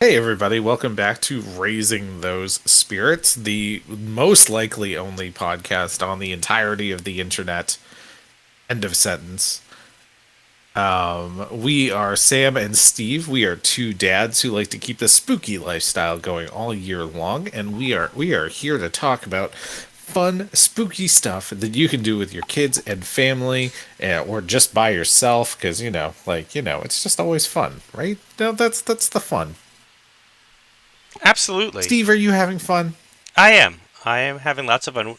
Hey everybody, welcome back to Raising Those Spirits, the most likely only podcast on the entirety of the internet. End of sentence. We are Sam and Steve. We are two dads who like to keep the spooky lifestyle going all year long, and we are here to talk about fun, spooky stuff that you can do with your kids and family, or just by yourself, because it's just always fun, right? No, that's the fun. Absolutely. Steve, are you having fun? I am. I am having lots of fun.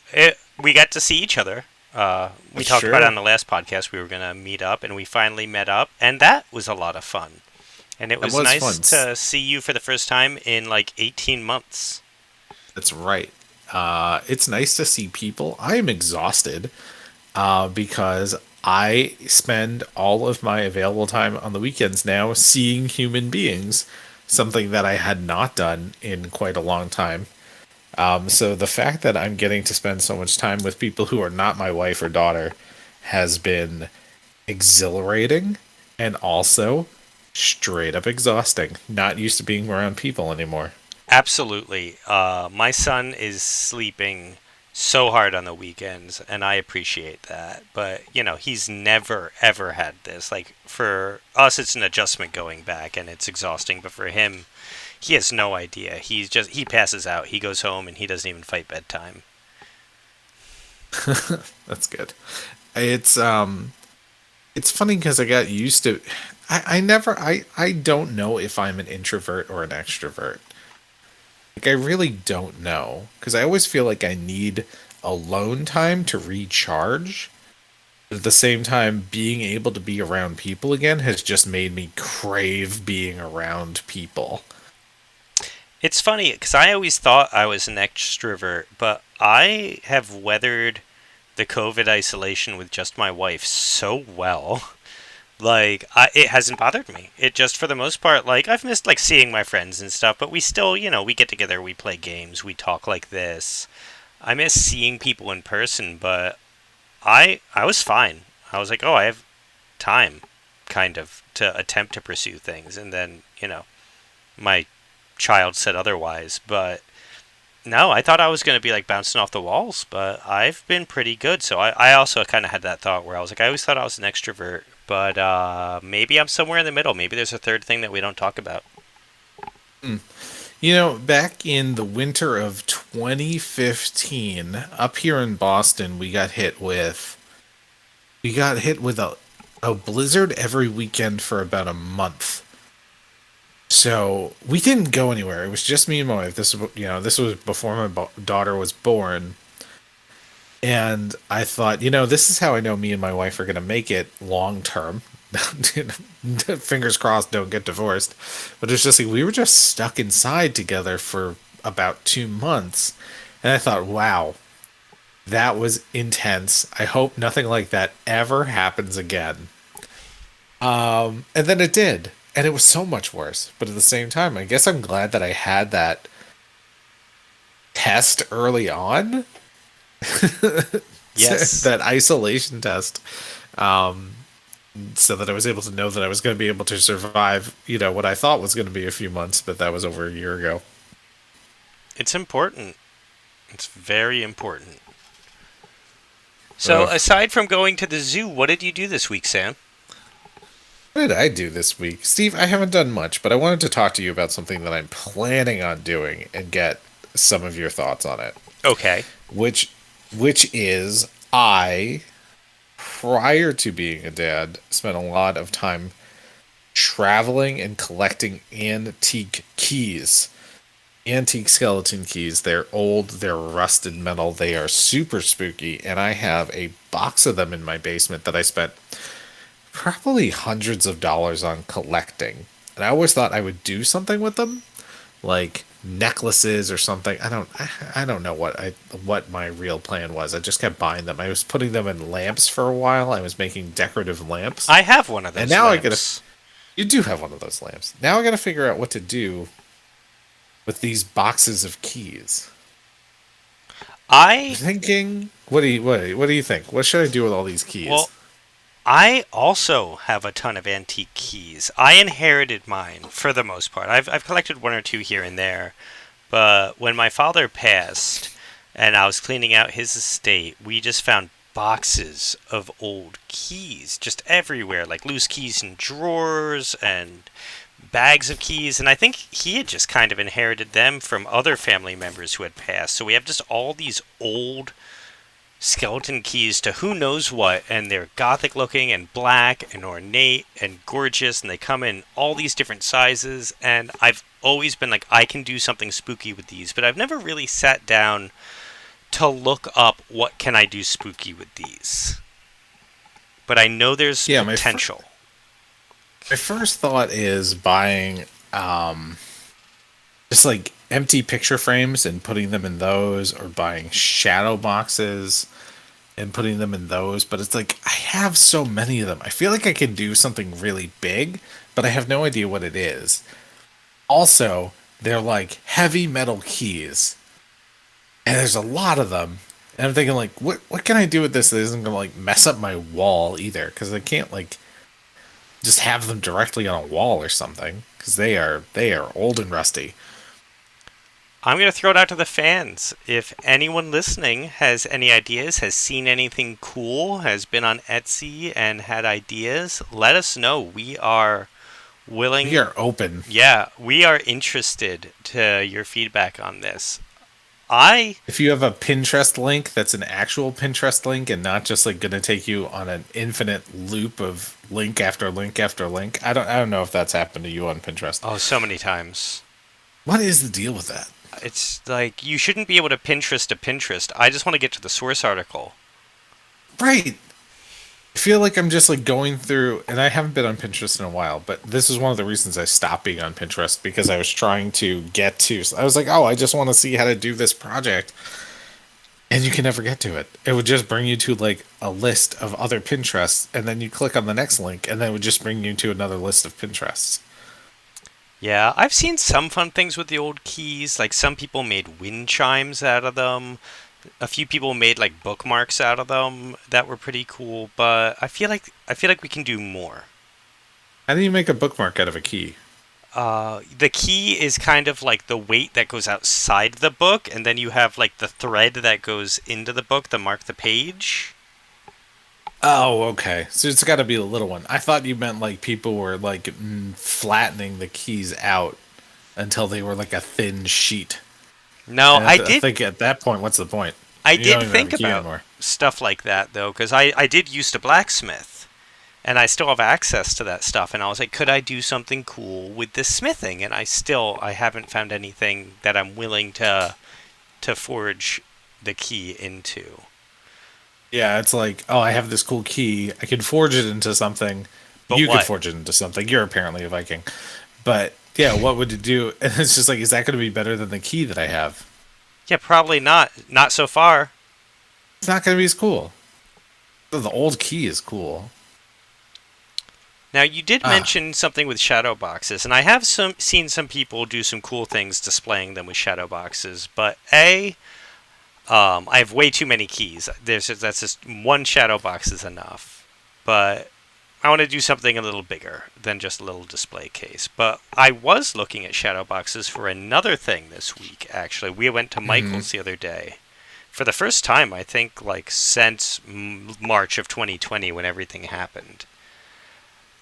We got to see each other. We That's talked about it true. on the last podcast we were going to meet up, and we finally met up, and that was a lot of fun. And it That was was nice fun. to see you for the first time in like 18 months. That's right. It's nice to see people. I am exhausted because I spend all of my available time on the weekends now seeing human beings, something that I had not done in quite a long time. So the fact that I'm getting to spend so much time with people who are not my wife or daughter has been exhilarating and also straight up exhausting. Not used to being around people anymore. Absolutely. My son is sleeping so hard on the weekends, and I appreciate that. But, he's never, ever had this. Like, for us, it's an adjustment going back, and it's exhausting. But for him, he has no idea. He passes out. He goes home, and he doesn't even fight bedtime. That's good. It's funny because I got used to I don't know if I'm an introvert or an extrovert. Like I really don't know because I always feel like I need alone time to recharge. But at the same time, being able to be around people again has just made me crave being around people. It's funny because I always thought I was an extrovert, but I have weathered the COVID isolation with just my wife so well. Like, it hasn't bothered me. It just, for the most part, like, I've missed, like, seeing my friends and stuff, but we still, we get together, we play games, we talk like this. I miss seeing people in person, but I was fine. I was like, oh, I have time, kind of, to attempt to pursue things. And then, my child said otherwise. But no, I thought I was going to be like bouncing off the walls, but I've been pretty good. So I also kind of had that thought where I was like, I always thought I was an extrovert, but maybe I'm somewhere in the middle. Maybe there's a third thing that we don't talk about. Back in the winter of 2015, up here in Boston, we got hit with a blizzard every weekend for about a month. So we didn't go anywhere. It was just me and my wife. This was before my daughter was born, and I thought, this is how I know me and my wife are going to make it long term. Fingers crossed, don't get divorced. But it's just like we were just stuck inside together for about 2 months, and I thought, wow, that was intense. I hope nothing like that ever happens again. And then it did. And it was so much worse. But at the same time, I guess I'm glad that I had that test early on, Yes. that isolation test, um, so that I was able to know that I was going to be able to survive, what I thought was going to be a few months, but that was over a year ago. It's important. It's very important. So, Ugh. aside from going to the zoo, what did you do this week, Sam? What did I do this week? Steve, I haven't done much, but I wanted to talk to you about something that I'm planning on doing and get some of your thoughts on it. Okay. Which which is I, prior to being a dad, spent a lot of time traveling and collecting antique keys. Antique skeleton keys. They're old, they're rusted metal, they are super spooky, and I have a box of them in my basement that I spent probably hundreds of dollars on collecting. And I always thought I would do something with them, like necklaces or something. I don't know what my real plan was. I just kept buying them. I was putting them in lamps for a while. I was making decorative lamps. I have one of And those now I gotta lamps. you do have one of those lamps. Now I gotta figure out what to do with these boxes of keys. I'm I, thinking, what do you think? What should I do with all these keys? well, I also have a ton of antique keys. I inherited mine for the most part. I've collected one or two here and there, but when my father passed and I was cleaning out his estate, we just found boxes of old keys just everywhere, like loose keys in drawers and bags of keys. And I think he had just kind of inherited them from other family members who had passed. So we have just all these old skeleton keys to who knows what, and they're gothic looking and black and ornate and gorgeous, and they come in all these different sizes. And I've always been like, I can do something spooky with these, but I've never really sat down to look up what can I do spooky with these. But I know there's Yeah, potential. my first thought is buying just like empty picture frames and putting them in those, or buying shadow boxes and putting them in those. But it's like I have so many of them. I feel like I can do something really big, but I have no idea what it is. Also, they're like heavy metal keys, and there's a lot of them. And I'm thinking like, what can I do with this that isn't gonna like mess up my wall either? Because I can't like just have them directly on a wall or something, because they are old and rusty. I'm going to throw it out to the fans. If anyone listening has any ideas, has seen anything cool, has been on Etsy and had ideas, let us know. We are We willing. are open. Yeah, we are interested to your feedback on this. I If you have a Pinterest link that's an actual Pinterest link and not just like gonna take you on an infinite loop of link after link after link, I don't know if that's happened to you on Pinterest. Oh, so many times. What is the deal with that? It's like you shouldn't be able to Pinterest to Pinterest. I just want to get to the source article. Right. I feel like I'm just like going through, and I haven't been on Pinterest in a while, but this is one of the reasons I stopped being on Pinterest, because I was trying to get to. I was like, oh, I just want to see how to do this project, and you can never get to it. It would just bring you to like a list of other Pinterests, and then you click on the next link, and then it would just bring you to another list of Pinterests. Yeah, I've seen some fun things with the old keys. Like some people made wind chimes out of them. A few people made like bookmarks out of them that were pretty cool, but I feel like we can do more. How do you make a bookmark out of a key? The key is kind of like the weight that goes outside the book, and then you have like the thread that goes into the book to mark the page. Oh, okay. So it's got to be the little one. I thought you meant like people were like flattening the keys out until they were like a thin sheet. No, And I I did think at that point, what's the point? I You don't did even have a think key about anymore. stuff like that though, because I did used to blacksmith, and I still have access to that stuff. And I was like, could I do something cool with this smithing? And I haven't found anything that I'm willing to forge the key into. Yeah, it's like, oh, I have this cool key. I can forge it into something. But You could what? forge it into something. You're apparently a Viking. But yeah, what would it do? And it's just like, is that going to be better than the key that I have? Yeah, probably not. Not so far. It's not going to be as cool. The old key is cool. Now you did Ah, mention something with shadow boxes, and I have seen some people do some cool things displaying them with shadow boxes. But I have way too many keys. That's just one shadow box is enough. But I want to do something a little bigger than just a little display case. But I was looking at shadow boxes for another thing this week. Actually, we went to hmm. Michael's the other day for the first time. I think like since March of 2020 when everything happened.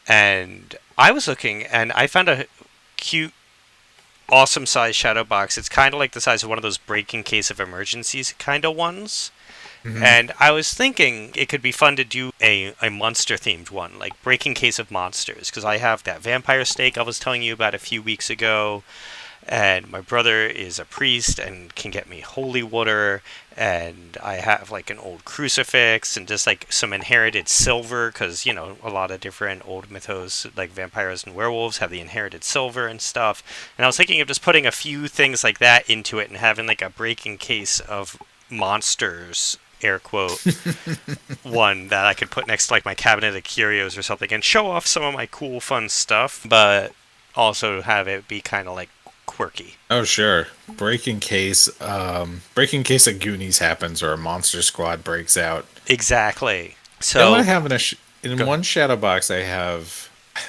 And I was looking and I found a cute awesome size shadow box. It's kind of like the size of one of those break in case of emergencies kind of ones. Hmm. And I was thinking it could be fun to do a monster themed one, like break in case of monsters, because I have that vampire steak I was telling you about a few weeks ago, and my brother is a priest and can get me holy water, and I have like an old crucifix and just like some inherited silver, because a lot of different old mythos like vampires and werewolves have the inherited silver and stuff. And I was thinking of just putting a few things like that into it and having like a break-in case of monsters, air quote, one that I could put next to like my cabinet of curios or something and show off some of my cool fun stuff, but also have it be kind of like quirky. Oh, sure. Breaking case of Goonies happens, or a monster squad breaks out. Exactly. You know what I So, have in Go. one shadow box I have.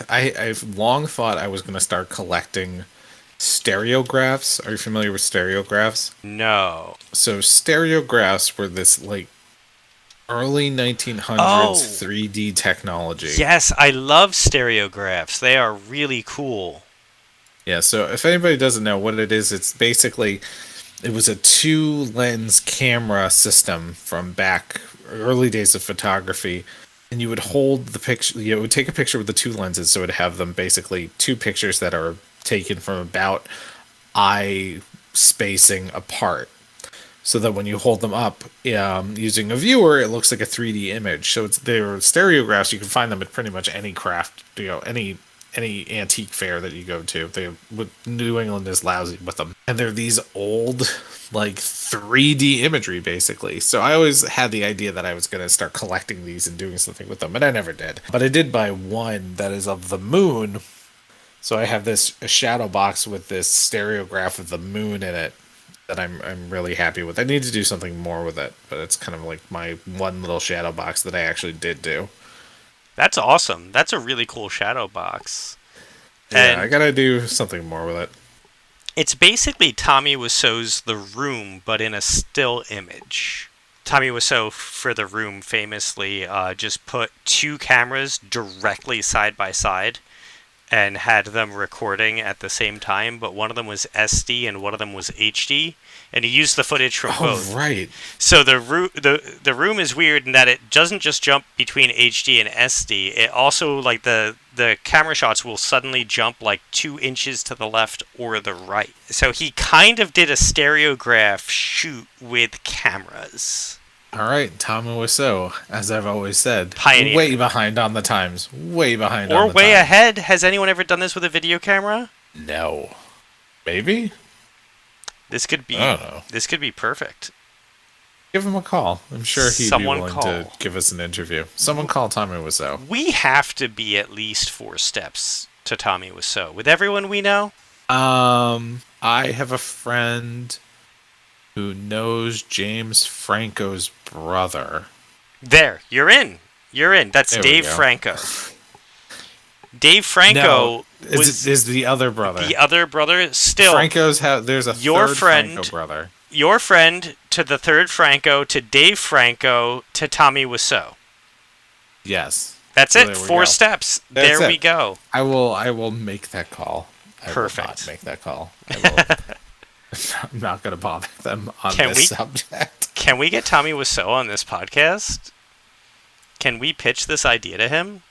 I've long thought I was going to start collecting stereographs. Are you familiar with stereographs? No. So stereographs were this like early 1900s Oh, 3D technology. yes, I love stereographs. They are really cool. Yeah, so if anybody doesn't know what it is, it's basically it was a two lens camera system from back early days of photography, and you would hold the picture, you would take a picture with the two lenses, so it would have them basically two pictures that are taken from about eye spacing apart, so that when you hold them up using a viewer, it looks like a 3D image. So they're stereographs. You can find them at pretty much any craft, any antique fair that you go to. New England is lousy with them, and they're these old like 3D imagery basically. So I always had the idea that I was going to start collecting these and doing something with them, but I never did. But I did buy one that is of the moon. So I have this a shadow box with this stereograph of the moon in it that I'm really happy with. I need to do something more with it, but it's kind of like my one little shadow box that I actually did do. That's awesome. That's a really cool shadow box. Yeah, I And gotta do something more with it. it's basically Tommy Wiseau's The Room, but in a still image. Tommy Wiseau, for The Room, famously just put two cameras directly side by side and had them recording at the same time, but one of them was SD and one of them was HD, and he used the footage from Oh both. right. So the room is weird in that it doesn't just jump between HD and SD. It also like the camera shots will suddenly jump like 2 inches to the left or the right. So he kind of did a stereograph shoot with cameras. All right, Tommy Wiseau, as I've always said, Pioneer. way behind on the times. Way behind Or on the way times. ahead. Has anyone ever done this with a video camera? No. Maybe? This could be I don't know. this could be perfect. Give him a call. I'm sure he'd Someone be willing call. to give us an interview. Someone call Tommy Wiseau. We have to be at least 4 steps to Tommy Wiseau. With everyone we know, I have a friend who knows James Franco's brother. there, you're in. You're in. That's There we Dave go. Franco. Dave Franco No, was is the other brother. the other brother. Still, There's a Your third friend- Franco brother. your friend to the third Franco to Dave Franco to Tommy Wiseau. Yes. That's So it. there we 4 go. steps. That's There it. we go. I will make that call. I Perfect. will not make that call. I will, I'm not going to bother them on Can this we- subject. Can we get Tommy Wiseau on this podcast? Can we pitch this idea to him?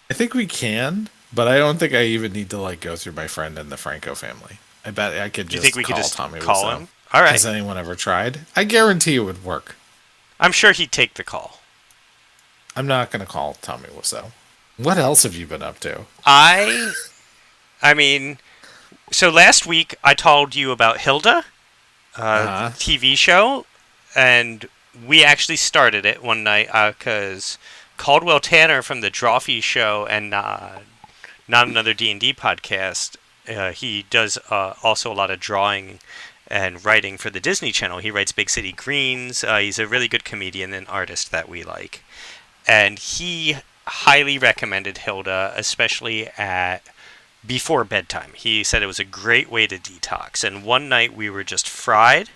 I think we can, but I don't think I even need to like go through my friend and the Franco family. I bet I could Do you just think we call could just Tommy call Wiseau. him? All right. Has anyone ever tried? I guarantee it would work. I'm sure he'd take the call. I'm not going to call Tommy Wiseau. What else have you been up to? I mean, so last week I told you about Hilda, Uh-huh. TV show, and we actually started it one night because Caldwell Tanner from the Drawfee Show and Not Another D&D podcast, he does also a lot of drawing and writing for the Disney Channel. He writes Big City Greens. He's a really good comedian and artist that we like. And he highly recommended Hilda, especially at before bedtime. He said it was a great way to detox. And one night we were just fried,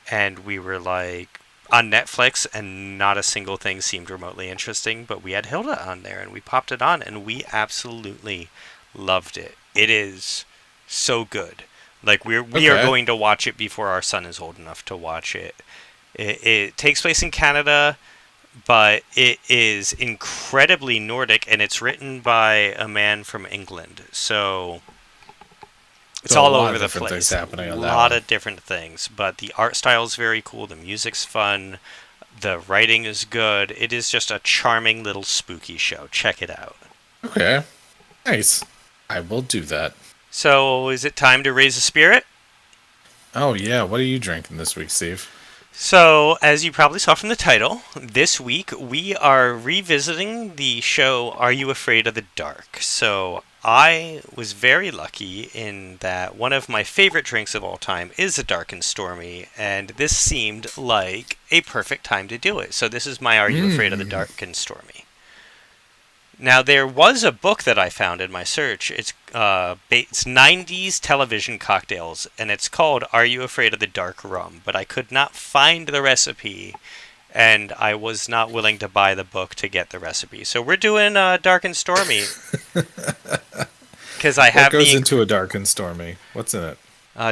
and we were like on Netflix, and not a single thing seemed remotely interesting. But we had Hilda on there, and we popped it on, and we absolutely loved it. It is so good. Like we are Okay. going to watch it before our son is old enough to watch it. It takes place in Canada, but it is incredibly Nordic, and it's written by a man from England. So it's So a all lot of over the different place. things happening A on that lot one. of different things, but the art style is very cool. The music's fun. The writing is good. It is just a charming little spooky show. Check it out. Okay. Nice. I will do that. So, is it time to raise a spirit? Oh, yeah. What are you drinking this week, Steve? So, as you probably saw from the title, this week we are revisiting the show Are You Afraid of the Dark? So, I was very lucky in that one of my favorite drinks of all time is a Dark and Stormy, and this seemed like a perfect time to do it. So, this is my Are You Afraid of the Dark and Stormy? Now, there was a book that I found in my search. It's 90s television cocktails, and it's called Are You Afraid of the Dark Rum? But I could not find the recipe, and I was not willing to buy the book to get the recipe. So we're doing Dark and Stormy, because I What have goes the into a dark and stormy? What's in it?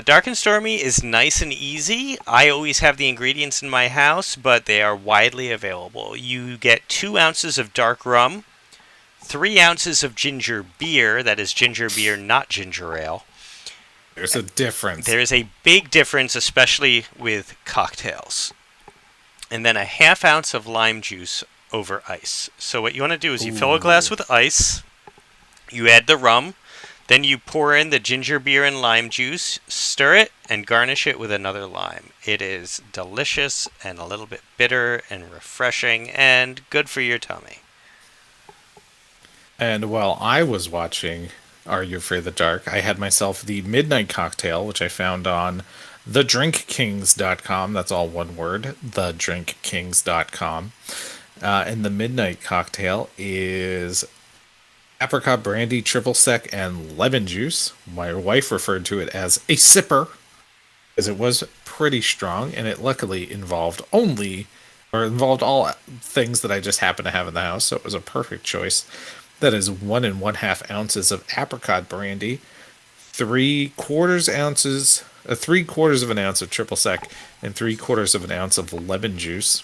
Dark and Stormy is nice and easy. I always have the ingredients in my house, but they are widely available. You get 2 ounces of dark rum, 3 ounces of ginger beer, that is ginger beer, not ginger ale. There's a difference. There is a big difference, especially with cocktails. And then a half ounce of lime juice over ice. So what you want to do is you fill a glass with ice, you add the rum, then you pour in the ginger beer and lime juice, stir it, and garnish it with another lime. It is delicious and a little bit bitter and refreshing and good for your tummy. And while I was watching Are You Afraid of the Dark, I had myself the Midnight Cocktail, which I found on thedrinkkings.com. That's all one word, thedrinkkings.com. And the Midnight Cocktail is apricot brandy, triple sec, and lemon juice. My wife referred to it as a sipper, because it was pretty strong, and it luckily involved all things that I just happened to have in the house, so it was a perfect choice. That is 1 1/2 ounces of apricot brandy, 3/4 of an ounce of triple sec, and 3/4 of an ounce of lemon juice.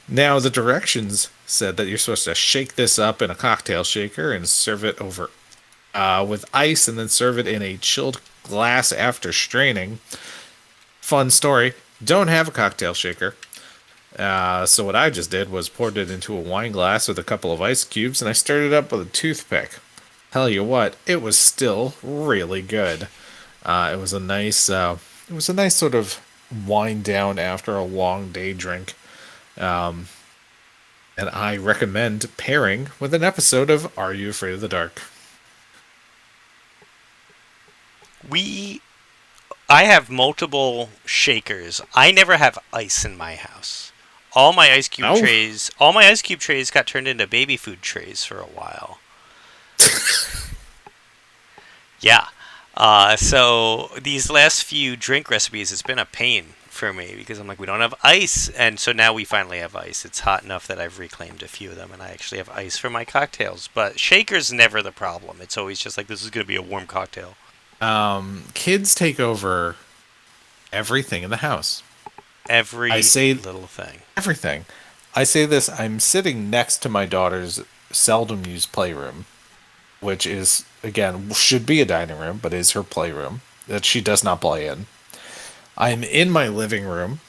Now the directions said that you're supposed to shake this up in a cocktail shaker and serve it over with ice, and then serve it in a chilled glass after straining. Fun story. Don't have a cocktail shaker. So what I just did was poured it into a wine glass with a couple of ice cubes, and I stirred it up with a toothpick. Tell you what, it was still really good. It was a nice sort of wind down after a long day drink. And I recommend pairing with an episode of Are You Afraid of the Dark? I have multiple shakers. I never have ice in my house. All my ice cube trays got turned into baby food trays for a while. Yeah. So these last few drink recipes, it's been a pain for me because I'm like, we don't have ice, and so now we finally have ice. It's hot enough that I've reclaimed a few of them, and I actually have ice for my cocktails. But shaker's never the problem. It's always just like, this is going to be a warm cocktail. Kids take over everything in the house. Every little thing. Everything. I say this, I'm sitting next to my daughter's seldom used playroom, which is, again, should be a dining room, but is her playroom that she does not play in. I'm in my living room,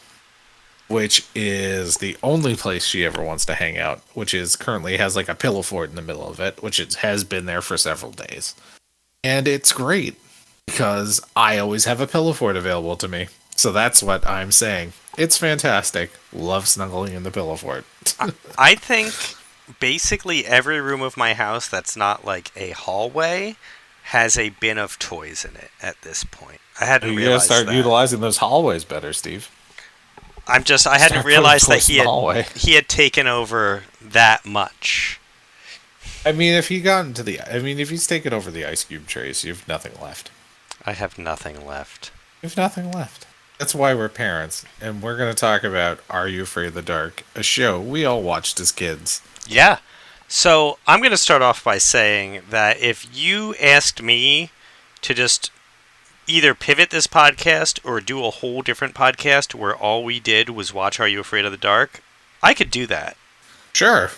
which is the only place she ever wants to hang out, which is currently has like a pillow fort in the middle of it, which it has been there for several days. And it's great because I always have a pillow fort available to me. So that's what I'm saying. It's fantastic. Love snuggling in the pillow fort. I think basically every room of my house that's not like a hallway has a bin of toys in it at this point. I hadn't realized that. You gotta start utilizing those hallways better, Steve. I hadn't realized that he had taken over that much. I mean, if he's taken over the ice cube trays, you have nothing left. I have nothing left. You have nothing left. That's why we're parents, and we're going to talk about Are You Afraid of the Dark, a show we all watched as kids. Yeah. So I'm going to start off by saying that if you asked me to just either pivot this podcast or do a whole different podcast where all we did was watch Are You Afraid of the Dark, I could do that. Sure.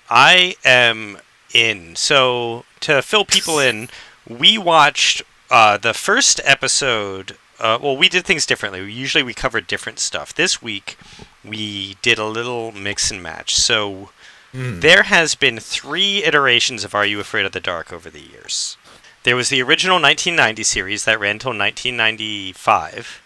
I am in. So to fill people in, we watched the first episode. We did things differently. Usually we covered different stuff. This week we did a little mix and match. So there has been 3 iterations of Are You Afraid of the Dark over the years. There was the original 1990 series that ran until 1995.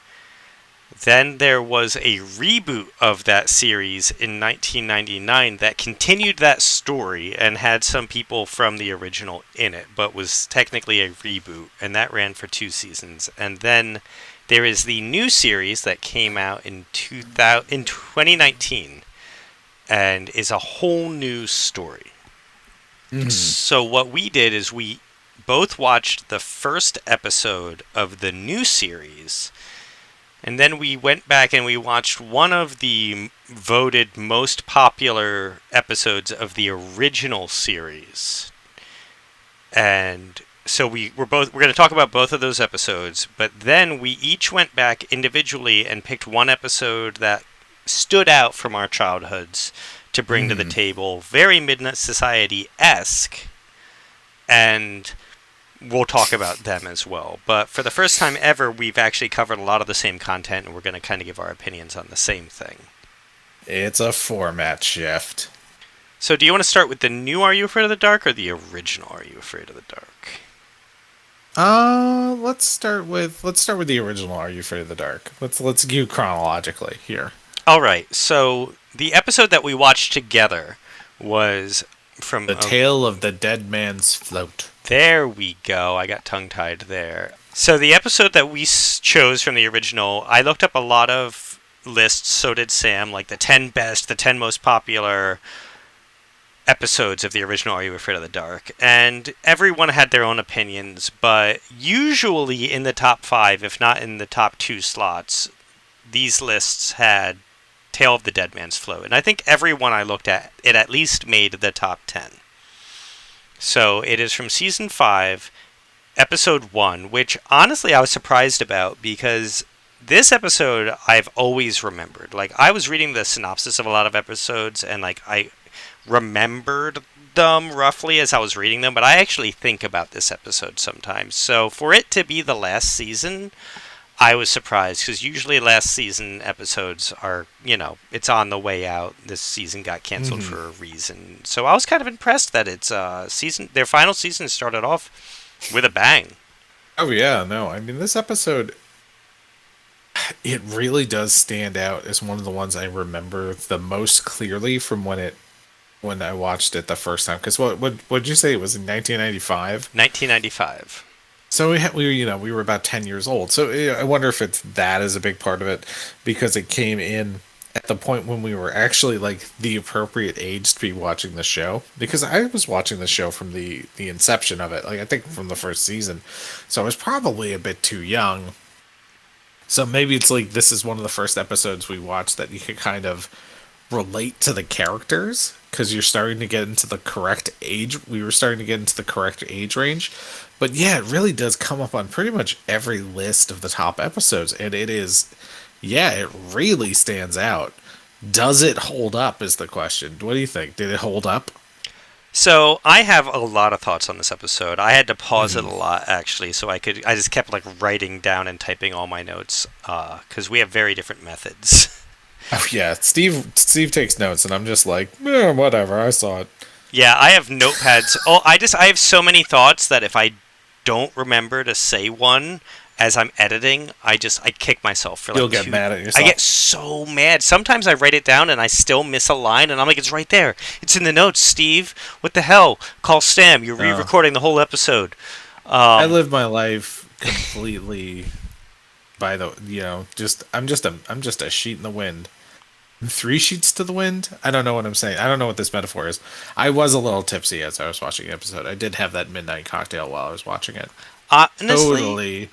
Then there was a reboot of that series in 1999 that continued that story and had some people from the original in it, but was technically a reboot, and that ran for 2 seasons. And then there is the new series that came out in 2019 and is a whole new story. So what we did is we both watched the first episode of the new series, and then we went back and we watched one of the voted most popular episodes of the original series. And so we're going to talk about both of those episodes, but then we each went back individually and picked one episode that stood out from our childhoods to bring to the table, very Midnight Society-esque, and we'll talk about them as well. But for the first time ever, we've actually covered a lot of the same content, and we're going to kind of give our opinions on the same thing. It's a format shift. So do you want to start with the new Are You Afraid of the Dark or the original Are You Afraid of the Dark? Let's start with the original Are You Afraid of the Dark? Let's go chronologically here. All right. So the episode that we watched together was from The Tale of the Dead Man's Float. There we go. I got tongue-tied there. So the episode that we chose from the original, I looked up a lot of lists, so did Sam, like the 10 best, the 10 most popular episodes of the original Are You Afraid of the Dark? And everyone had their own opinions, but usually in the top 5, if not in the top 2 slots, these lists had Tale of the Dead Man's Float. And I think everyone I looked at, it at least made the top 10. So it is from season 5, episode 1, which honestly I was surprised about because this episode I've always remembered. Like, I was reading the synopsis of a lot of episodes and like I remembered them roughly as I was reading them, but I actually think about this episode sometimes. So for it to be the last season, I was surprised because usually last season episodes are, it's on the way out. This season got canceled for a reason. So I was kind of impressed that it's their final season started off with a bang. Oh yeah, no. I mean, this episode, it really does stand out as one of the ones I remember the most clearly from when I watched it the first time. Because what'd you say it was in 1995? 1995. So we were about 10 years old. So I wonder if it's that is a big part of it, because it came in at the point when we were actually like the appropriate age to be watching the show. Because I was watching the show from the inception of it, like I think from the first season. So I was probably a bit too young. So maybe it's like this is one of the first episodes we watched that you could kind of relate to the characters because you're starting to get into the correct age. We were starting to get into the correct age range. But yeah, it really does come up on pretty much every list of the top episodes. And it really stands out. Does it hold up is the question. What do you think? Did it hold up? So I have a lot of thoughts on this episode. I had to pause it a lot actually, so I just kept like writing down and typing all my notes because we have very different methods. Oh yeah, Steve takes notes, and I'm just like, whatever. I saw it. Yeah, I have notepads. I have so many thoughts that if I don't remember to say one as I'm editing, I kick myself for like You'll get mad at yourself. I get so mad. Sometimes I write it down and I still miss a line, and I'm like, it's right there. It's in the notes, Steve. What the hell? Call Stam. You're re-recording the whole episode. I live my life completely by the I'm just a sheet in the wind. 3 sheets to the wind? I don't know what I'm saying. I don't know what this metaphor is. I was a little tipsy as I was watching the episode. I did have that midnight cocktail while I was watching it. Honestly, totally.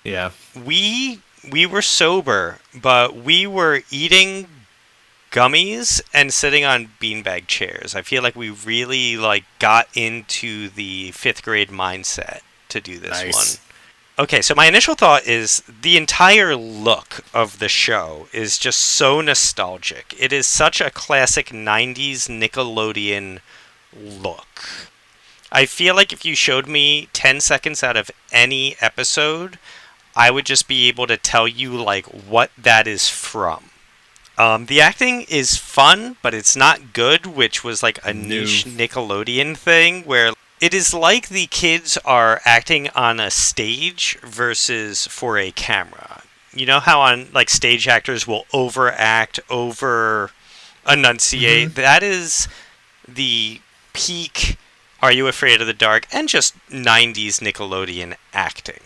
Yeah. We were sober, but we were eating gummies and sitting on beanbag chairs. I feel like we really got into the 5th grade mindset to do this one. Okay, so my initial thought is the entire look of the show is just so nostalgic. It is such a classic 90s Nickelodeon look. I feel like if you showed me 10 seconds out of any episode, I would just be able to tell you what that is from. The acting is fun, but it's not good, which was a niche Nickelodeon thing where it is like the kids are acting on a stage versus for a camera. You know how on stage actors will overact, over enunciate? Mm-hmm. That is the peak Are You Afraid of the Dark and just 90s Nickelodeon acting.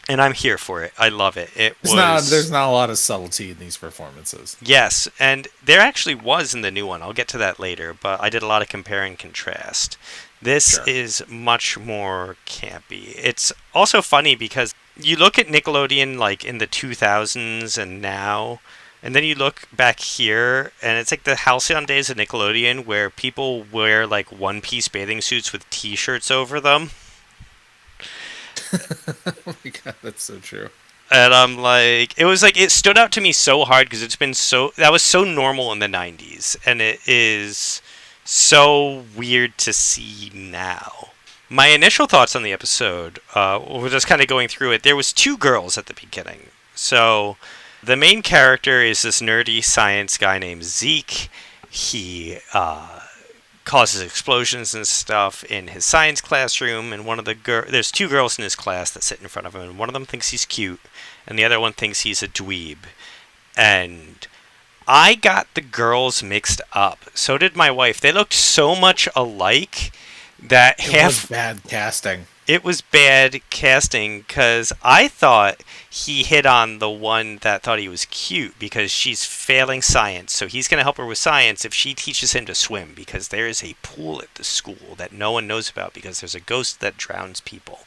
And I'm here for it. I love it. There's not a lot of subtlety in these performances. Yes, and there actually was in the new one. I'll get to that later, but I did a lot of compare and contrast. This Sure. is much more campy. It's also funny because you look at Nickelodeon like in the 2000s and now, and then you look back here and it's like the halcyon days of Nickelodeon where people wear like one-piece bathing suits with t-shirts over them. Oh my god, that's so true. And I'm like, it was like, it stood out to me so hard because it's been so, that was so normal in the 90s. And it is so weird to see now. My initial thoughts on the episode, were just kind of going through it. There was two girls at the beginning. So the main character is this nerdy science guy named Zeke. He causes explosions and stuff in his science classroom, and one of the there's two girls in his class that sit in front of him, and one of them thinks he's cute, and the other one thinks he's a dweeb. And I got the girls mixed up. So did my wife. They looked so much alike that It was bad casting. it was bad casting because I thought he hit on the one that thought he was cute because she's failing science. So he's going to help her with science if she teaches him to swim because there is a pool at the school that no one knows about because there's a ghost that drowns people.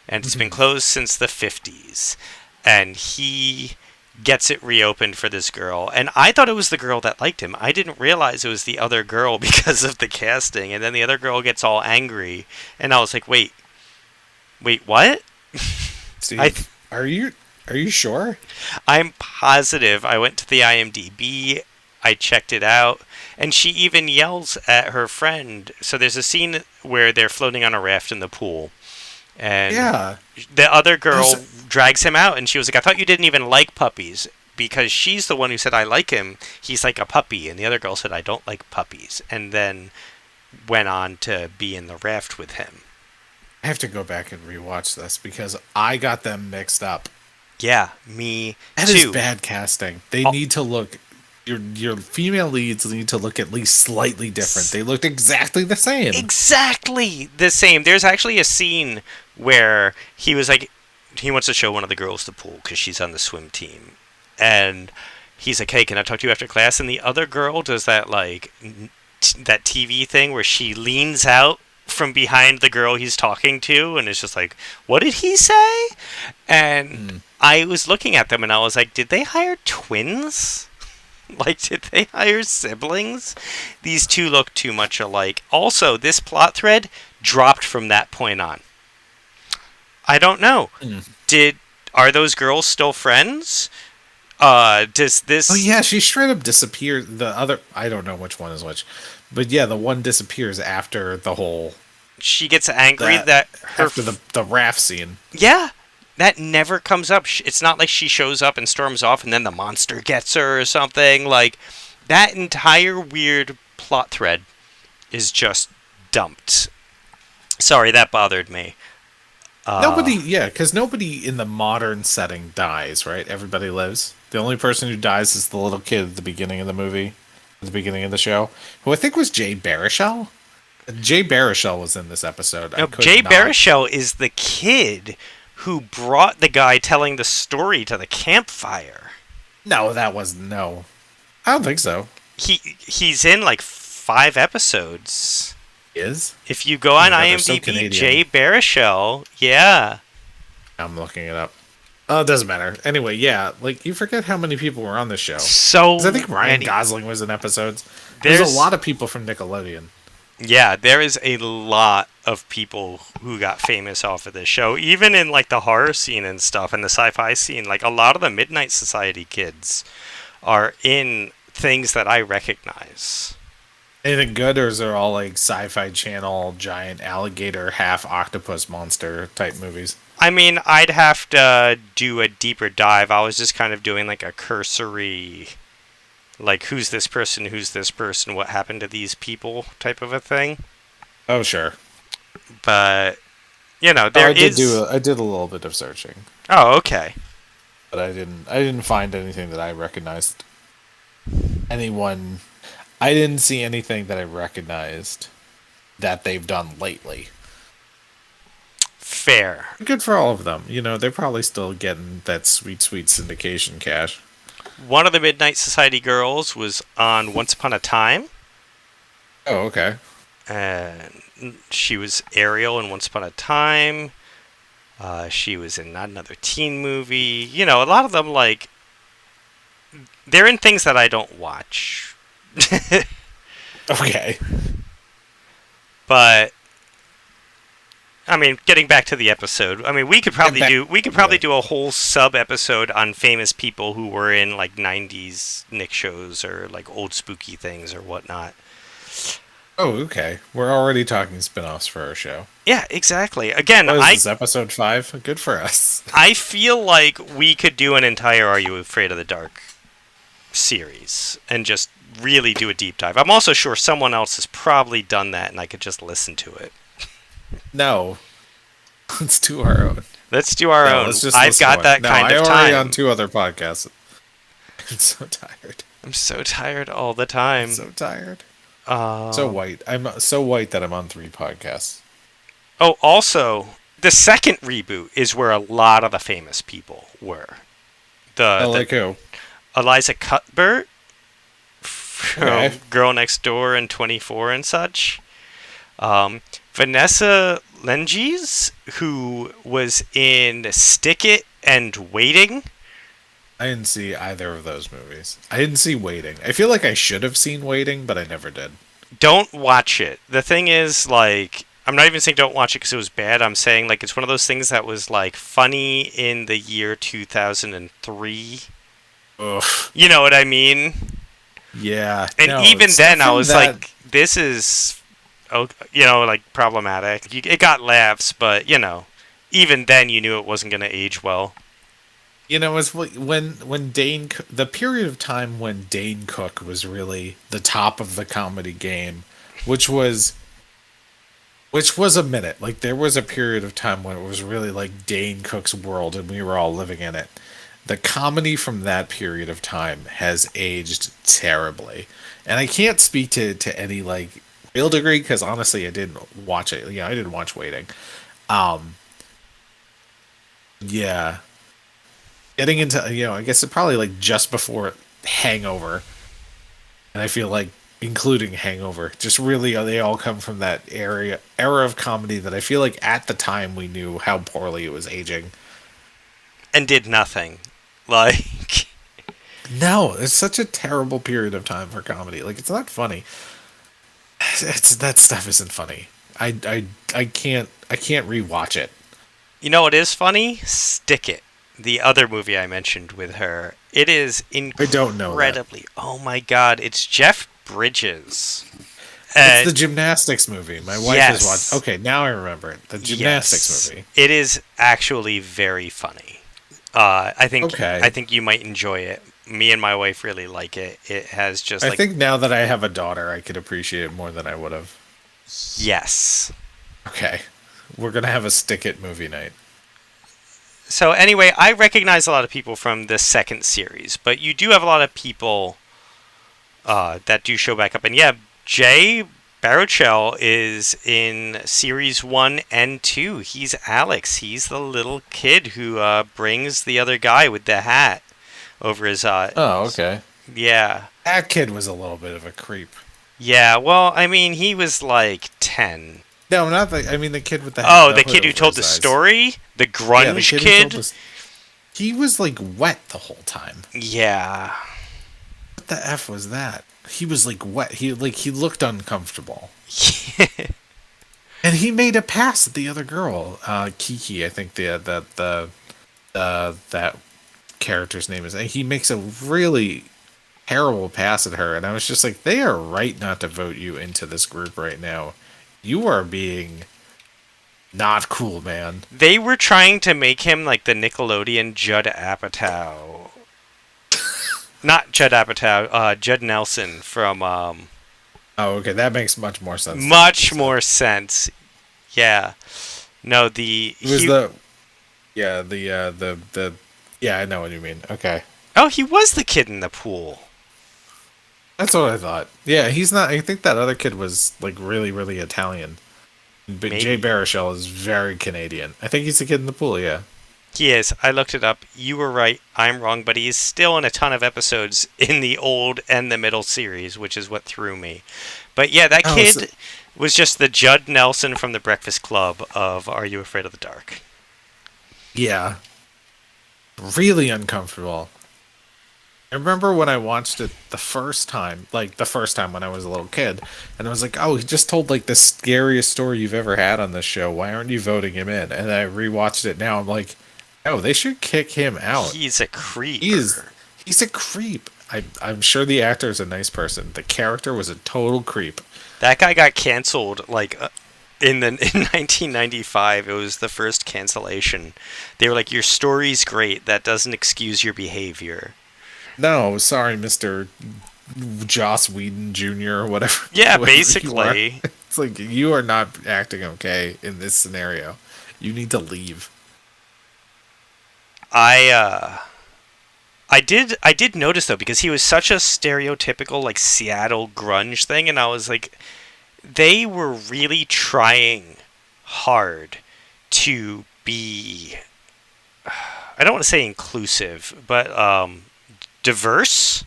And it's been closed since the 50s. And he gets it reopened for this girl. And I thought it was the girl that liked him. I didn't realize it was the other girl because of the casting. And then the other girl gets all angry. And I was like, wait, what? Steve, are you sure? I'm positive. I went to the IMDb, I checked it out, and she even yells at her friend. So there's a scene where they're floating on a raft in the pool, and Yeah. the other girl There's- drags him out, and she was like, I thought you didn't even like puppies. Because she's the one who said, I like him. He's like a puppy. And the other girl said, I don't like puppies. And then went on to be in the raft with him. I have to go back and rewatch this because I got them mixed up. Yeah, me That is too. bad casting. They Oh. need to look. Your female leads need to look at least slightly different. They looked exactly the same. Exactly the same. There's actually a scene where he was like, he wants to show one of the girls the pool because she's on the swim team, and he's like, "Hey, can I talk to you after class?" And the other girl does that like that TV thing where she leans out from behind the girl he's talking to, and it's just like, "What did he say?" And I was looking at them, and I was like, "Did they hire twins?" Like, did they hire siblings? These two look too much alike. Also, this plot thread dropped from that point on. I don't know. Mm. Are those girls still friends? Does this? Oh yeah, she straight up disappeared. The other, I don't know which one is which, but yeah, the one disappears after the whole She gets angry that that her. after the raft scene. Yeah, that never comes up. It's not like she shows up and storms off, and then the monster gets her or something. Like that entire weird plot thread is just dumped. Sorry, that bothered me. Nobody, yeah, because nobody in the modern setting dies, right? Everybody lives. The only person who dies is the little kid at the beginning of the movie, at the beginning of the show, who I think was Jay Baruchel. Jay Baruchel was in this episode. No, I could Jay not- Baruchel is the kid who brought the guy telling the story to the campfire. No, that was no. I don't think so. He's in like 5 episodes. Is If you go on God, they're so IMDb, Canadian. Jay Baruchel, yeah. I'm looking it up. Oh, it doesn't matter. Anyway, yeah, like you forget how many people were on this show. So 'Cause I think Ryan many- Gosling was in episodes. There's a lot of people from Nickelodeon. Yeah, there is a lot of people who got famous off of this show, even in like the horror scene and stuff and the sci-fi scene. Like a lot of the Midnight Society kids are in things that I recognize. Anything good, or is it all like Sci-Fi Channel, giant alligator, half octopus monster type movies? I mean, I'd have to do a deeper dive. I was just kind of doing like a cursory, like who's this person, what happened to these people type of a thing. Oh, sure. But you know, Oh, there I did is. I did a little bit of searching, Oh, okay. but I didn't find anything that I recognized. Anyone, I didn't see anything that I recognized that they've done lately. Fair. Good for all of them. You know, they're probably still getting that sweet, sweet syndication cash. One of the Midnight Society girls was on Once Upon a Time, Oh, okay. And she was Ariel in Once Upon a Time. She was in Not Another Teen Movie. You know, a lot of them, like, they're in things that I don't watch. Okay. But I mean, getting back to the episode, I mean, we could probably do a whole sub episode on famous people who were in like '90s Nick shows or like old spooky things or whatnot. Oh, okay. We're already talking spin-offs for our show. Yeah, exactly. Again, What is this, episode 5? Good for us. I feel like we could do an entire Are You Afraid of the Dark series and just really do a deep dive. I'm also sure someone else has probably done that and I could just listen to it. No. Let's do our own. Let's do our own. Let's just I've listen got to it. that No, kind I of already time. on 2 other podcasts. I'm so tired. I'm so tired all the time. So tired. So white. I'm so white that I'm on 3 podcasts. Oh, also, the second reboot is where a lot of the famous people were. Like who? Eliza Cuthbert from Okay. Girl Next Door and 24 and such. Vanessa Lenges, who was in Stick It and Waiting. I didn't see either of those movies. I didn't see Waiting. I feel like I should have seen Waiting, but I never did. Don't watch it. The thing is, like, I'm not even saying don't watch it because it was bad. I'm saying, like, it's one of those things that was, like, funny in the year 2003. Ugh. You know what I mean? Yeah. And no, even stuff then, I from was that- like, this is, you know, like, problematic. It got laughs, but, you know, even then you knew it wasn't going to age well. You know, it's when Dane, the period of time when Dane Cook was really the top of the comedy game, which was a minute. Like, there was a period of time when it was really like Dane Cook's world, and we were all living in it. The comedy from that period of time has aged terribly, and I can't speak to any like real degree because honestly, I didn't watch it. I didn't watch Waiting. Yeah. Getting into, I guess it probably like just before Hangover. And I feel like including Hangover, just really they all come from that era of comedy that I feel like at the time we knew how poorly it was aging. And did nothing. Like, No, it's such a terrible period of time for comedy. Like, it's not funny. That stuff isn't funny. I can't rewatch it. you know what is funny? Stick It. The other movie I mentioned with her. It is I don't know that. incredibly. Oh my god, it's Jeff Bridges. It's the gymnastics movie. My wife has yes. watched. Okay, now I remember it. The gymnastics movie. It is actually very funny. I think Okay. I think you might enjoy it. Me and my wife really like it. It has just I think now that I have a daughter, I could appreciate it more than I would have. yes. Okay, we're gonna have a Stick It movie night. So anyway, I recognize a lot of people from the second series, but you do have a lot of people that do show back up. And yeah, Jay Baruchel is in series 1 and 2. He's Alex. He's the little kid who brings the other guy with the hat over his Oh, okay. Yeah. That kid was a little bit of a creep. Yeah, well, I mean, he was like 10. No, not the. I mean, the kid with the. Oh, the the hood kid who over told his the eyes. story? The Yeah, grunge who kid? told us- He was like wet the whole time. Yeah. What the f was that? He was like wet. He looked uncomfortable. And he made a pass at the other girl, Kiki. I think that character's name is. And he makes a really terrible pass at her, and I was just like, they are right not to vote you into this group right now. You are being not cool, man. They were trying to make him like the Nickelodeon Judd Apatow. Not Judd Apatow, Judd Nelson from Oh, okay, that makes much more sense. much more sense. Yeah. No, It was yeah, I know what you mean. Okay. Oh, he was the kid in the pool. That's what I thought. Yeah, he's not. I think that other kid was like really, really Italian. But Maybe. Jay Baruchel is very Canadian. I think he's the kid in the pool. Yeah. He is. I looked it up. You were right. I'm wrong, but he is still in a ton of episodes in the old and the middle series, which is what threw me. But yeah, that Oh, kid, so- was just the Judd Nelson from The Breakfast Club of Are You Afraid of the Dark? Yeah, really uncomfortable. I remember when I watched it the first time, like the first time when I was a little kid, and I was like, "Oh, he just told like the scariest story you've ever had on this show. Why aren't you voting him in?" And I rewatched it now. I'm like, "Oh, they should kick him out. He's a He's creeper. he's a creep." I'm sure the actor is a nice person. The character was a total creep. That guy got canceled like in 1995. It was the first cancellation. They were like, "Your story's great. That doesn't excuse your behavior." No, sorry, Mister Joss Whedon Jr. or whatever. Yeah, Whatever you are. basically. It's like you are not acting okay in this scenario. You need to leave. I I did notice though, because he was such a stereotypical like Seattle grunge thing, and I was like, they were really trying hard to be, I don't want to say inclusive, but diverse.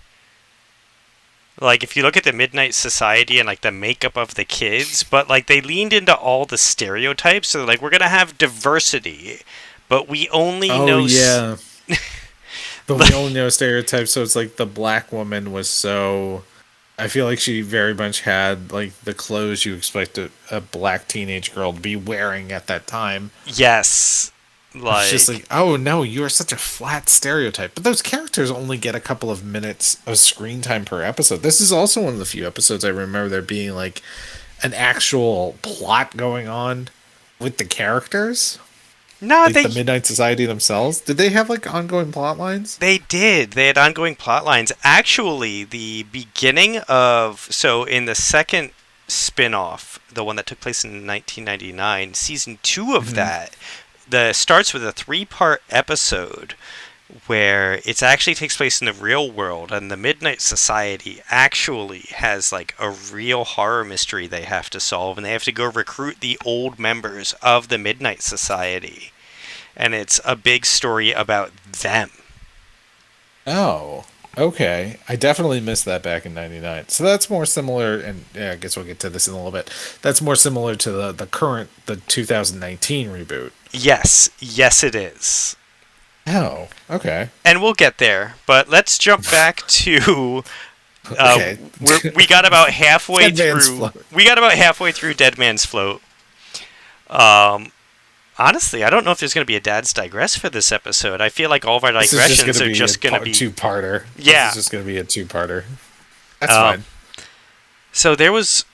Like if you look at the Midnight Society and like the makeup of the kids, but like they leaned into all the stereotypes. So they're like, we're gonna have diversity, but we only Oh know yeah, but we only know stereotypes. So it's like the black woman was so. I feel like she very much had like the clothes you expect a black teenage girl to be wearing at that time. yes, It's just like like, oh no, you are such a flat stereotype. But those characters only get a couple of minutes of screen time per episode. This is also one of the few episodes I remember there being like an actual plot going on with the characters, no, like the Midnight Society themselves. Did they have like ongoing plot lines? they did. They had ongoing plot lines. Actually, the beginning of, so in the second spin-off, the one that took place in 1999, season 2 of Hmm. that, the starts with a 3-part episode where it actually takes place in the real world, and the Midnight Society actually has like a real horror mystery they have to solve, and they have to go recruit the old members of the Midnight Society, and it's a big story about them. Oh, okay. I definitely missed that back in '99. So that's more similar, and yeah, I guess we'll get to this in a little bit. That's more similar to the current the 2019 reboot. Yes, yes, it is. Oh, okay. And we'll get there, but let's jump back to. Okay. We got about halfway Dead Man's through. Float. We got about halfway through Dead Man's Float. Um, Honestly, I don't know if there's going to be a Dad's Digress for this episode. I feel like all of our This is digressions are just going to be. two-parter. Yeah. This is just going to be a two-parter. That's Um, fine. so there was.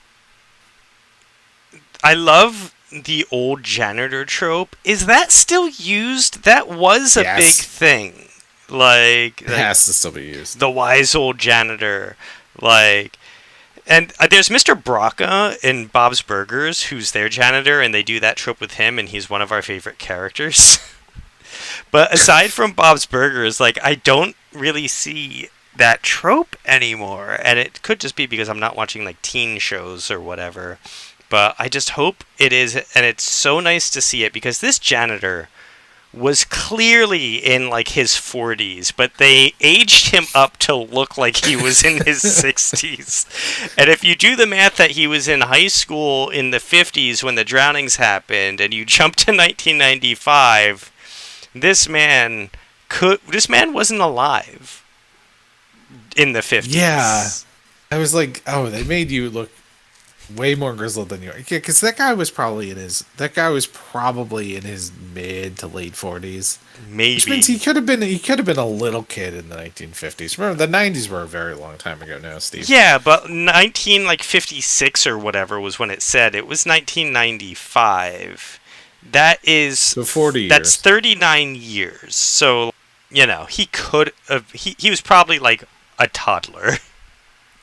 I love the old janitor trope. Is that still used? That was a big Yes. thing. Like, It has to still be used. the wise old janitor. Like, and there's Mr. Braca in Bob's Burgers, who's their janitor, and they do that trope with him, and he's one of our favorite characters. But aside from Bob's Burgers, like, I don't really see that trope anymore, and it could just be because I'm not watching like teen shows or whatever. But I just hope it is, and it's so nice to see it because this janitor was clearly in like his 40s, but they aged him up to look like he was in his 60s. And if you do the math that he was in high school in the 50s when the drownings happened, and you jump to 1995, this man wasn't alive in the 50s. Yeah. I was like, oh, they made you look way more grizzled than you are. Yeah, because that guy was probably in his mid to late 40s. Which Maybe. means he could have been a little kid in the 1950s. Remember, the 90s were a very long time ago now, Steve. Yeah, but 1956 or whatever was when it said. It was 1995. That is So 40 that's years. 39 years. So, he could have he was probably like a toddler.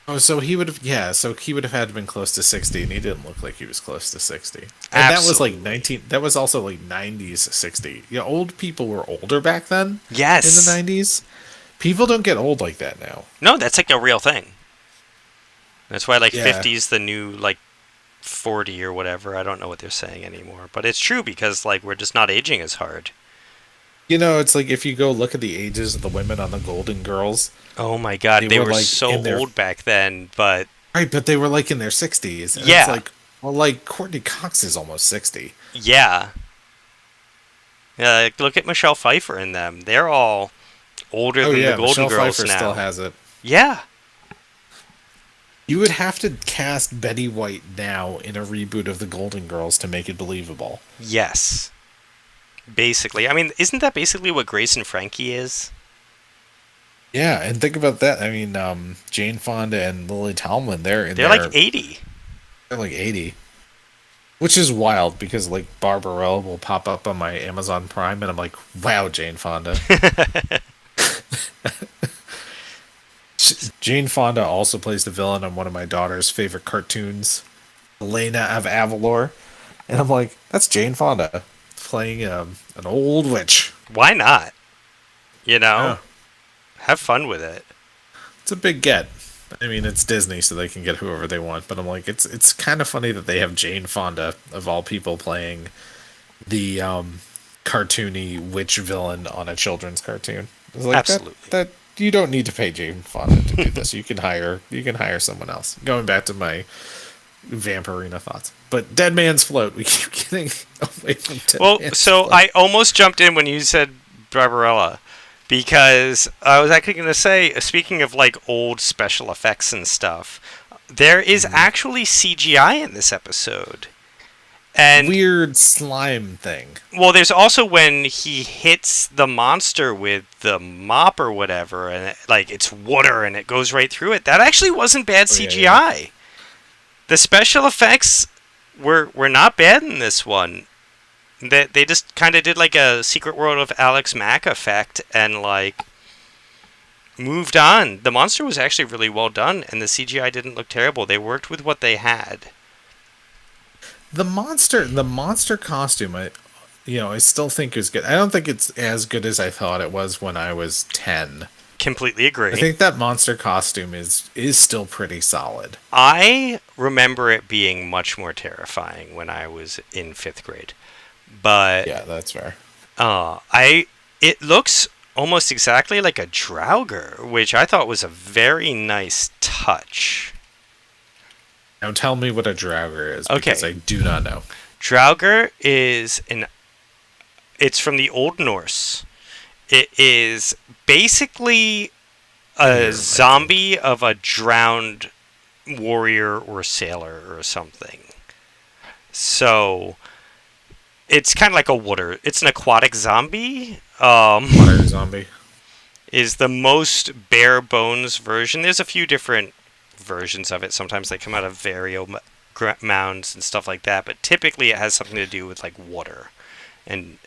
Oh, so he would have, yeah, so he would have had to been close to 60, and he didn't look like he was close to 60. And that was like Absolutely. 19, that was also like 90s 60. Yeah, old people were older back then Yes. in the 90s. People don't get old like that now. No, that's like a real thing. That's why like Yeah. 50 is the new like 40 or whatever. I don't know what they're saying anymore, but it's true because like we're just not aging as hard. You know, it's like if you go look at the ages of the women on the Golden Girls, Oh my god, They they were, were like, so in their- old back then, but right, but they were like in their 60s. And Yeah. it's like, Well, like Courtney Cox is almost 60. Yeah. Look at Michelle Pfeiffer in them. They're all older Oh than the yeah, Golden Michelle Girls Pfeiffer still now. has it. Yeah. You would have to cast Betty White now in a reboot of the Golden Girls to make it believable. Yes. Basically. I mean, isn't that basically what Grace and Frankie is? Yeah, and think about that. I mean, Jane Fonda and Lily Tomlin, They're like 80. they're like 80. Which is wild because like Barbarella will pop up on my Amazon Prime and I'm like, wow, Jane Fonda. Jane Fonda also plays the villain on one of my daughter's favorite cartoons, Elena of Avalor. And I'm like, that's Jane Fonda playing an old witch. Why not? You know? Yeah, Have fun with it. it's a big get. I mean, it's Disney, so they can get whoever they want. But I'm like, it's kind of funny that they have Jane Fonda of all people playing the cartoony witch villain on a children's cartoon. It's like Absolutely. that you don't need to pay Jane Fonda to do this. You can hire someone else. Going back to my Vampirina thoughts, but Dead Man's Float. We keep getting away from Dead Well, Man's so Float. I almost jumped in when you said Barbarella because I was actually going to say, speaking of like old special effects and stuff, there is actually CGI in this episode. And Weird slime thing. well, there's also when he hits the monster with the mop or whatever, and like it's water and it goes right through it. That actually wasn't bad Oh, yeah, yeah. CGI. The special effects were not bad in this one. They just kind of did like a Secret World of Alex Mack effect and like moved on. The monster was actually really well done, and the CGI didn't look terrible. They worked with what they had. The monster costume, I still think is good. I don't think it's as good as I thought it was when I was 10. Completely I agree. think that monster costume is still pretty solid. I remember it being much more terrifying when I was in fifth grade, but Yeah, that's fair. I it looks almost exactly like a Draugr, which I thought was a very nice touch. Now tell me what a Draugr is, because Okay, I do not know. Draugr is an it's from the Old Norse. It is basically a Here, I think. zombie of a drowned warrior or sailor or something. So it's kind of like a water. It's an aquatic zombie. Water zombie. Is the most bare bones version. There's a few different versions of it. Sometimes they come out of mounds and stuff like that, but typically it has something to do with like water. And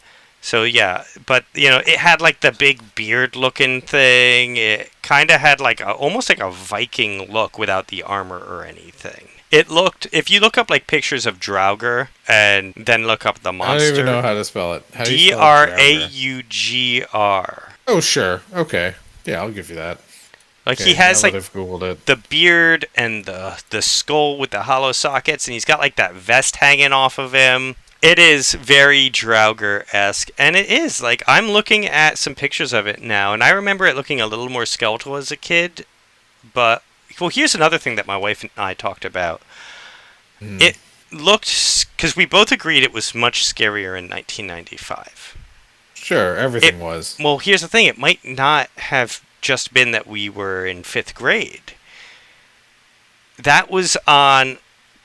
so yeah, but it had like the big beard looking thing. It kind of had like almost like a Viking look without the armor or anything. It looked, if you look up like pictures of Draugr and then look up the I don't even know monster, how to spell it. How do you spell Draugr? Draugr. Oh, sure. Okay. Yeah, I'll give you that. Like he Okay, now has that like I've Googled it. the beard and the skull with the hollow sockets, and he's got like that vest hanging off of him. It is very Draugr-esque, and it is like I'm looking at some pictures of it now, and I remember it looking a little more skeletal as a kid. But well, here's another thing that my wife and I talked about. Hmm. It looked, because we both agreed it was much scarier in 1995. Sure, It everything was. well, here's the thing. It might not have just been that we were in fifth grade. That was on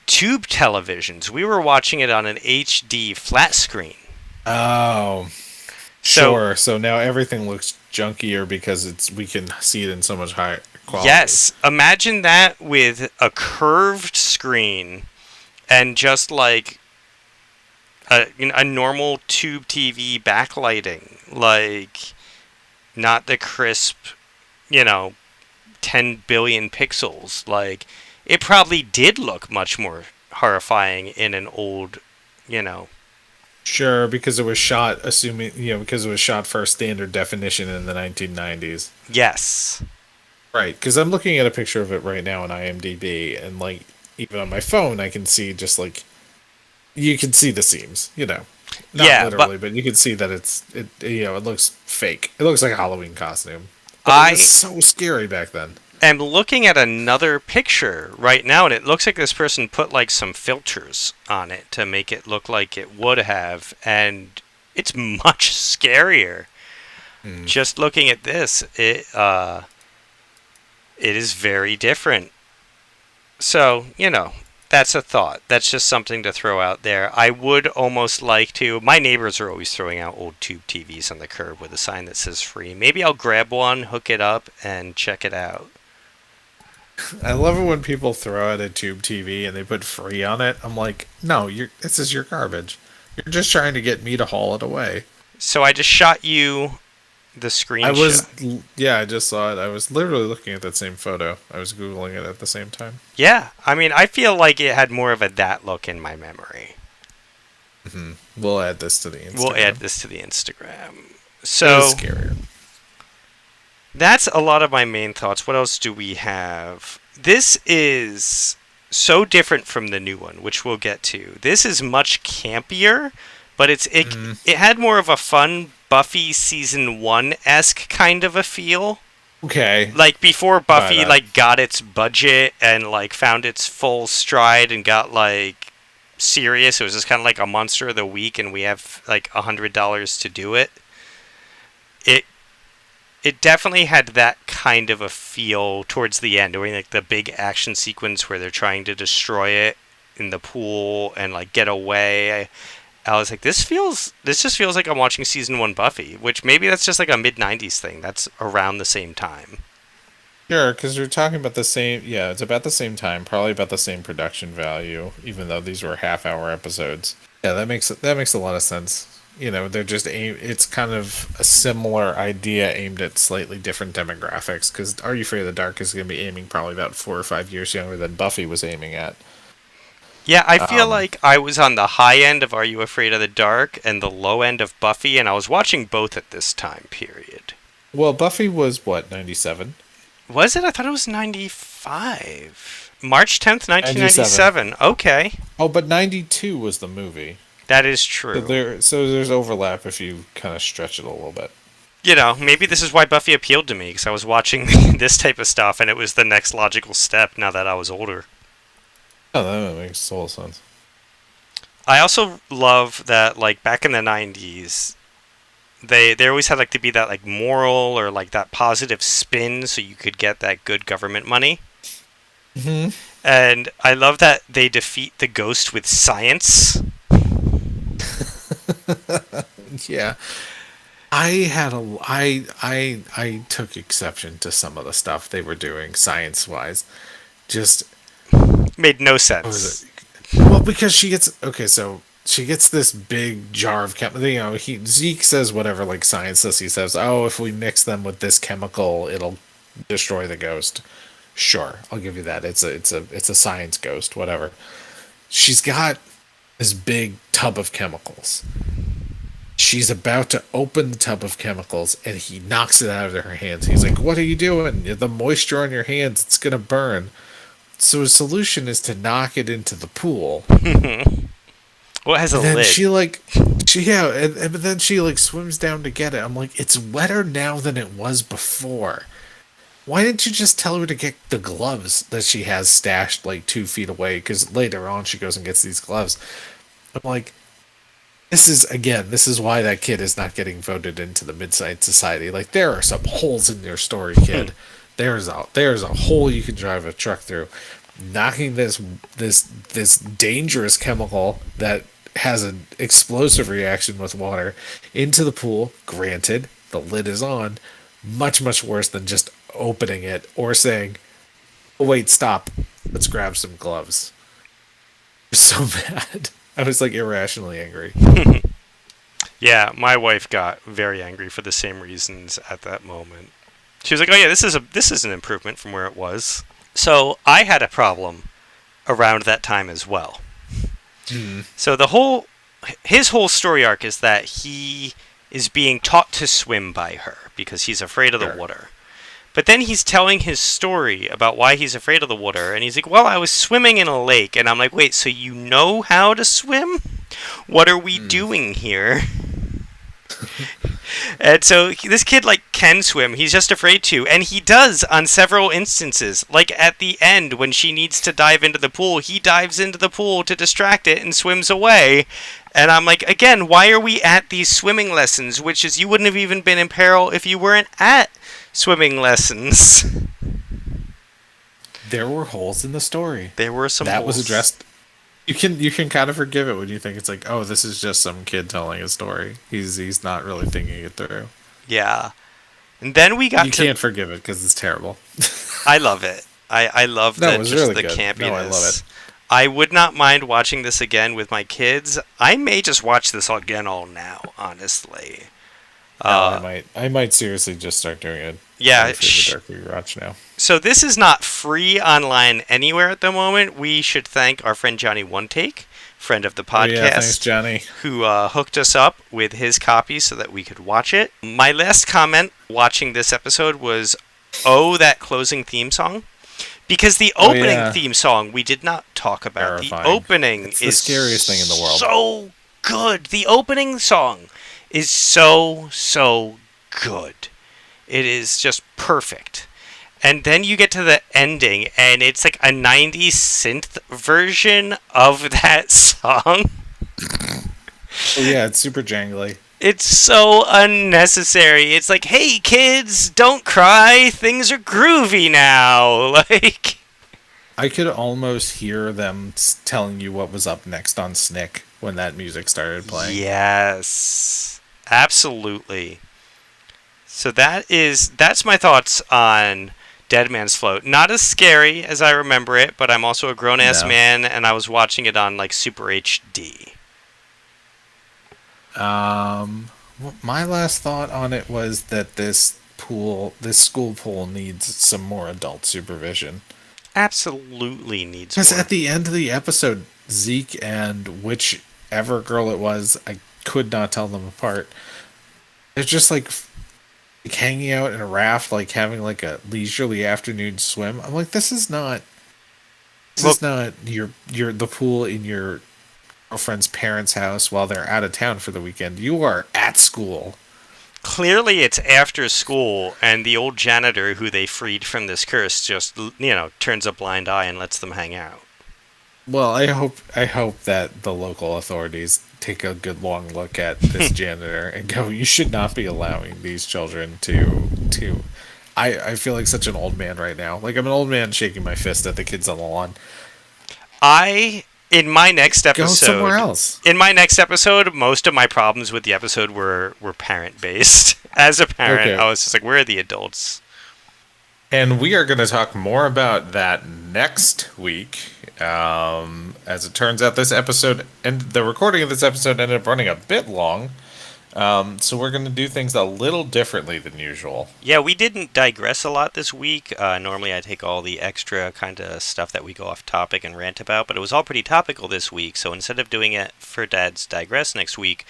tube televisions. We were watching it on an HD flat screen. Oh, So, sure. So now everything looks junkier because we can see it in so much higher quality. yes, imagine that with a curved screen and just like a normal tube TV backlighting. Like, not the crisp, you know, 10 billion pixels. Like, it probably did look much more horrifying in an old, you know. Sure, because it was shot, because it was shot for standard definition in the 1990s. Yes. Right, because I'm looking at a picture of it right now on IMDb, and like even on my phone, I can see just like you can see the seams, not Yeah, but literally, but you can see that it looks fake. It looks like a Halloween costume, but it was I so scary back then. am looking at another picture right now, and it looks like this person put like some filters on it to make it look like it would have, and it's much scarier. Mm. Just looking at this, it is very different. So, that's a thought. That's just something to throw out there. I would almost like to. My neighbors are always throwing out old tube TVs on the curb with a sign that says free. Maybe I'll grab one, hook it up, and check it out. I love it when people throw out a tube TV and they put free on it. I'm like, no, this is your garbage. You're just trying to get me to haul it away. So I just shot you the screenshot. Yeah, I just saw it. I was literally looking at that same photo. I was Googling it at the same time. Yeah, I mean, I feel like it had more of a that look in my memory. Hmm. We'll add this to the Instagram. We'll add this to the Instagram. It So was scarier. that's a lot of my main thoughts. What else do we have? This is so different from the new one, which we'll get to. This is much campier, but it had more of a fun Buffy season 1-esque kind of a feel. Okay. Like before Buffy that. like got its budget and like found its full stride and got like serious. It was just kind of like a monster of the week, and we have like $100 to do it. It definitely had that kind of a feel towards the end, during like the big action sequence where they're trying to destroy it in the pool and like get away. I was like, this just feels like I'm watching season 1 Buffy, which maybe that's just like a mid-90s thing. That's around the same time. Sure, because you're talking about the same. Yeah, it's about the same time, probably about the same production value, even though these were half-hour episodes. Yeah, that makes a lot of sense. They're just it's kind of a similar idea aimed at slightly different demographics. Because Are You Afraid of the Dark is going to be aiming probably about 4 or 5 years younger than Buffy was aiming at. Yeah, I feel like I was on the high end of Are You Afraid of the Dark and the low end of Buffy, and I was watching both at this time period. Well, Buffy was what, 97? Was it? I thought it was 95. March 10th, 1997. Okay. Oh, but 92 was the movie. That is true. So there's overlap if you kind of stretch it a little bit. Maybe this is why Buffy appealed to me, because I was watching this type of stuff, and it was the next logical step now that I was older. Oh, that makes total sense. I also love that, like, back in the 90s, they always had, like, to be that, like, moral or, like, that positive spin so you could get that good government money. Mm-hmm. And I love that they defeat the ghost with science. Yeah. I took exception to some of the stuff they were doing science-wise. Just made no what sense. was it? Well, because she gets this big jar of chemical. Zeke says whatever, like science says. He says, "Oh, if we mix them with this chemical, it'll destroy the ghost." Sure, I'll give you that. It's a science ghost, whatever. She's got this big tub of chemicals. She's about to open the tub of chemicals, and he knocks it out of her hands. He's like, "What are you doing? The moisture on your hands, it's gonna burn." So his solution is to knock it into the pool. Well, it has a And then lid. but then she like swims down to get it. I'm like, it's wetter now than it was before. Why didn't you just tell her to get the gloves that she has stashed like 2 feet away? Because later on she goes and gets these gloves. I'm like, this is why that kid is not getting voted into the Mid-Science Society. Like, there are some holes in your story, kid. There's a hole you can drive a truck through. Knocking this dangerous chemical that has an explosive reaction with water into the pool. Granted, the lid is on. Much, much worse than just opening it or saying, "Oh, wait, stop. Let's grab some gloves." I was so mad. I was like irrationally angry. Yeah, my wife got very angry for the same reasons at that moment. She was like, "Oh yeah, this is an improvement from where it was." So I had a problem around that time as well. Mm. So his whole story arc is that he is being taught to swim by her because he's afraid of the water. But then he's telling his story about why he's afraid of the water, and he's like, "Well, I was swimming in a lake," and I'm like, "Wait, so you know how to swim? What are we doing here?" And so this kid like can swim. He's just afraid to, and he does on several instances. Like at the end when she needs to dive into the pool, he dives into the pool to distract it and swims away. And I'm like, again, why are we at these swimming lessons? Which is, you wouldn't have even been in peril if you weren't at swimming lessons. There were holes in the story. There were some That was holes. addressed. You can kind of forgive it when you think it's like, oh, this is just some kid telling a story. He's not really thinking it through. Yeah. And then we got You to. can't forgive it because it's terrible. I love it. I love No, the it was just really the good. campiness. No, I love it. I would not mind watching this again with my kids. I may just watch this again all now, honestly. No, I might seriously just start doing it. Yeah. For the dark rewatch now. So this is not free online anywhere at the moment. We should thank our friend Johnny One Take, friend of the Oh, podcast, yeah, thanks, Johnny. who hooked us up with his copy so that we could watch it. My last comment watching this episode was, "Oh, that closing theme song." Because the opening theme song we did not talk about. Terrifying. The opening It's is the scariest thing in the world. So good. The opening song is so good. It is just perfect. And then you get to the ending and it's like a 90s synth version of that song. Oh, yeah, it's super jangly. It's so unnecessary. It's like, hey kids, don't cry. Things are groovy now. Like, I could almost hear them telling you what was up next on Snick when that music started playing. yes. Absolutely. So that's my thoughts on Dead Man's Float. Not as scary as I remember it, but I'm also a grown ass No. man and I was watching it on like Super HD. My last thought on it was that this school pool needs some more adult supervision. Absolutely needs Because more. at the end of the episode, Zeke and whichever girl it was, I could not tell them apart. They're just like hanging out in a raft, like having like a leisurely afternoon swim. I'm like, this is not your the pool in your girlfriend's parents' house while they're out of town for the weekend. You are at school. Clearly it's after school and the old janitor who they freed from this curse just, turns a blind eye and lets them hang out. Well, I hope that the local authorities take a good long look at this janitor and go, you should not be allowing these children to I feel like such an old man right now. Like I'm an old man shaking my fist at the kids on the lawn. In my next Go episode, somewhere else. In my next episode, most of my problems with the episode were parent based. As a parent, Okay. I was just like, where are the adults? And we are going to talk more about that next week. As it turns out, this episode and the recording of this episode ended up running a bit long. So we're going to do things a little differently than usual. Yeah, we didn't digress a lot this week. Normally I take all the extra kind of stuff that we go off topic and rant about, but it was all pretty topical this week. So instead of doing it for Dad's Digress next week,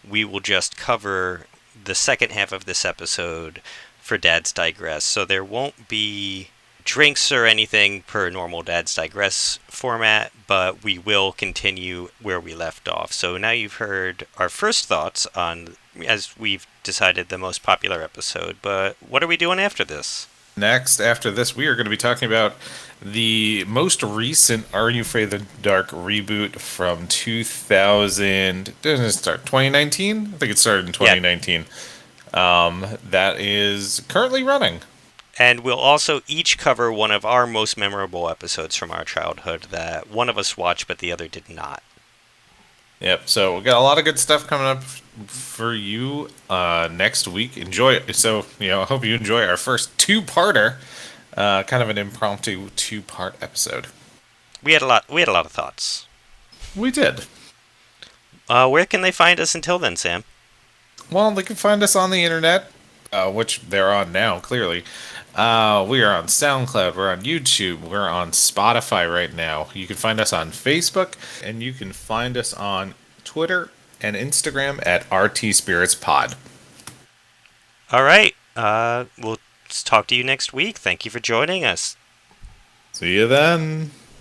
we will just cover the second half of this episode for Dad's Digress. So there won't be drinks or anything per normal Dad's Digress format, but we will continue where we left off. So now you've heard our first thoughts on, as we've decided, the most popular episode, but what are we doing after this? Next, after this, we are going to be talking about the most recent Are You Afraid of the Dark reboot from 2000. Didn't it start 2019? I think it started in 2019. That is currently running. And we'll also each cover one of our most memorable episodes from our childhood that one of us watched but the other did not. Yep. So we got a lot of good stuff coming up for you next week. Enjoy it. So I hope you enjoy our first two-parter, kind of an impromptu two-part episode. We had a lot of thoughts. We did. Where can they find us until then, Sam? Well, they can find us on the internet, which they're on now, clearly. We are on SoundCloud, we're on YouTube, we're on Spotify right now. You can find us on Facebook, and you can find us on Twitter and Instagram at RTSpiritsPod. All right. We'll talk to you next week. Thank you for joining us. See you then.